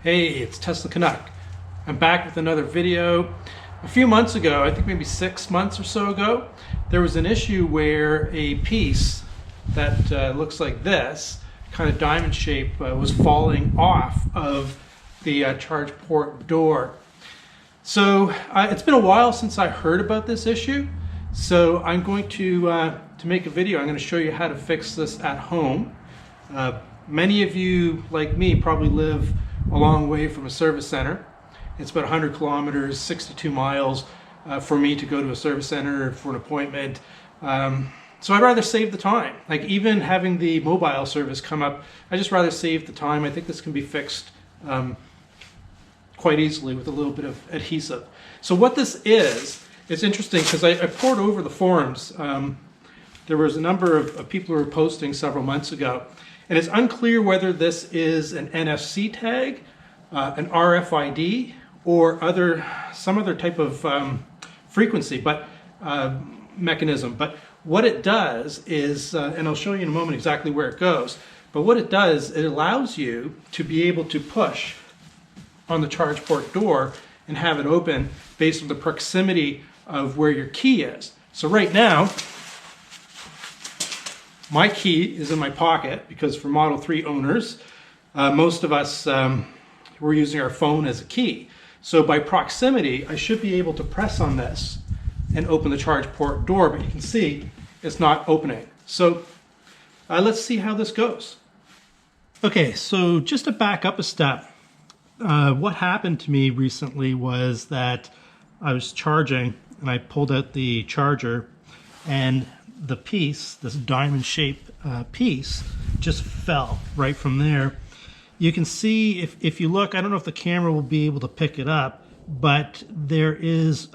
Hey, it's Tesla Canuck. I'm back with another video. A few months ago, I think maybe 6 months or so ago, there was an issue where a piece that looks like this, kind of diamond shape, was falling off of the charge port door. So it's been a while since I heard about this issue, so I'm going to make a video. I'm going to show you how to fix this at home. Many of you, like me, probably live a long way from a service center. It's about 100 kilometers, 62 miles for me to go to a service center for an appointment. So I'd rather save the time. Like even having the mobile service come up, I just rather save the time. I think this can be fixed quite easily with a little bit of adhesive. So what this is, it's interesting because I poured over the forums. There was a number of people who were posting several months ago, and it's unclear whether this is an NFC tag, an RFID, or some other type of frequency, but mechanism. But what it does is, and I'll show you in a moment exactly where it goes, but what it does, it allows you to be able to push on the charge port door and have it open based on the proximity of where your key is. So right now, my key is in my pocket because for Model 3 owners, most of us, we're using our phone as a key. So by proximity, I should be able to press on this and open the charge port door, but you can see it's not opening. So let's see how this goes. Okay, so just to back up a step, what happened to me recently was that I was charging and I pulled out the charger and the piece, this diamond shaped piece, just fell right from there. You can see if you look, I don't know if the camera will be able to pick it up, but there's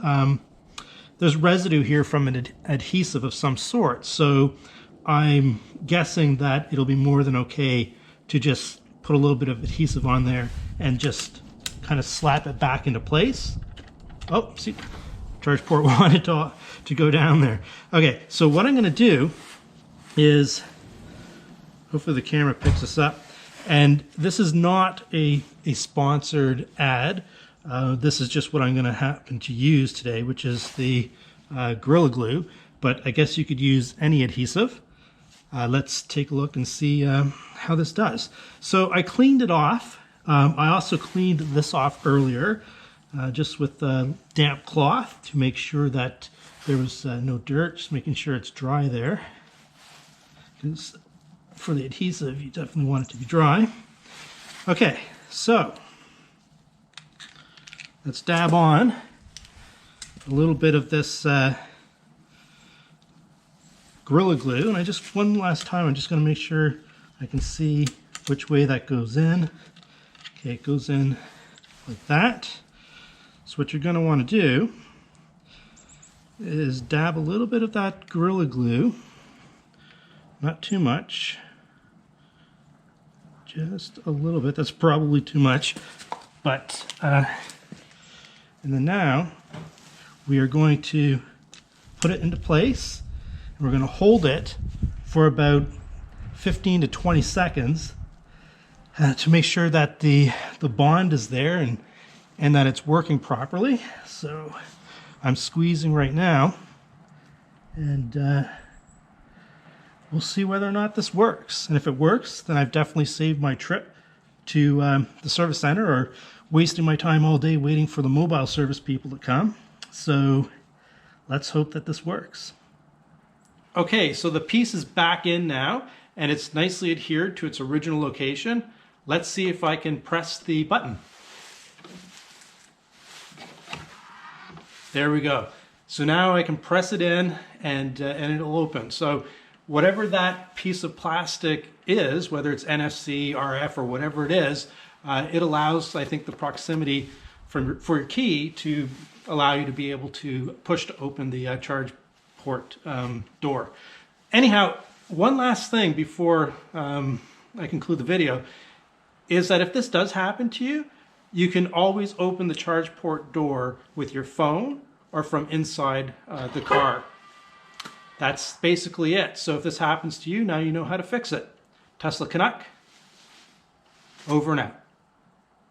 residue here from an adhesive of some sort. So I'm guessing that it'll be more than okay to just put a little bit of adhesive on there and just kind of slap it back into place. Oh, see, charge port wanted to go down there. Okay, so what I'm going to do is, hopefully the camera picks this up, and this is not a sponsored ad. This is just what I'm going to happen to use today, which is the Gorilla Glue, but I guess you could use any adhesive. Let's take a look and see how this does. So I cleaned it off. I also cleaned this off earlier, just with damp cloth to make sure that there was no dirt, just making sure it's dry there. Because for the adhesive, you definitely want it to be dry. Okay, so let's dab on a little bit of this Gorilla Glue, and one last time, I'm just going to make sure I can see which way that goes in. Okay, it goes in like that. So what you're going to want to do is dab a little bit of that Gorilla Glue, not too much, just a little bit. That's probably too much, but and then now we are going to put it into place, and we're going to hold it for about 15 to 20 seconds to make sure that the bond is there and that it's working properly. So I'm squeezing right now, and we'll see whether or not this works. And if it works, then I've definitely saved my trip to the service center or wasting my time all day waiting for the mobile service people to come. So let's hope that this works. Okay, so the piece is back in now, and it's nicely adhered to its original location. Let's see if I can press the button. There we go. So now I can press it in and it'll open. So whatever that piece of plastic is, whether it's NFC, RF, or whatever it is, it allows, I think, the proximity for your key to allow you to be able to push to open the charge port door. Anyhow, one last thing before I conclude the video is that if this does happen to you, you can always open the charge port door with your phone or from inside the car. That's basically it. So if this happens to you, now you know how to fix it. Tesla Canuck, over and out.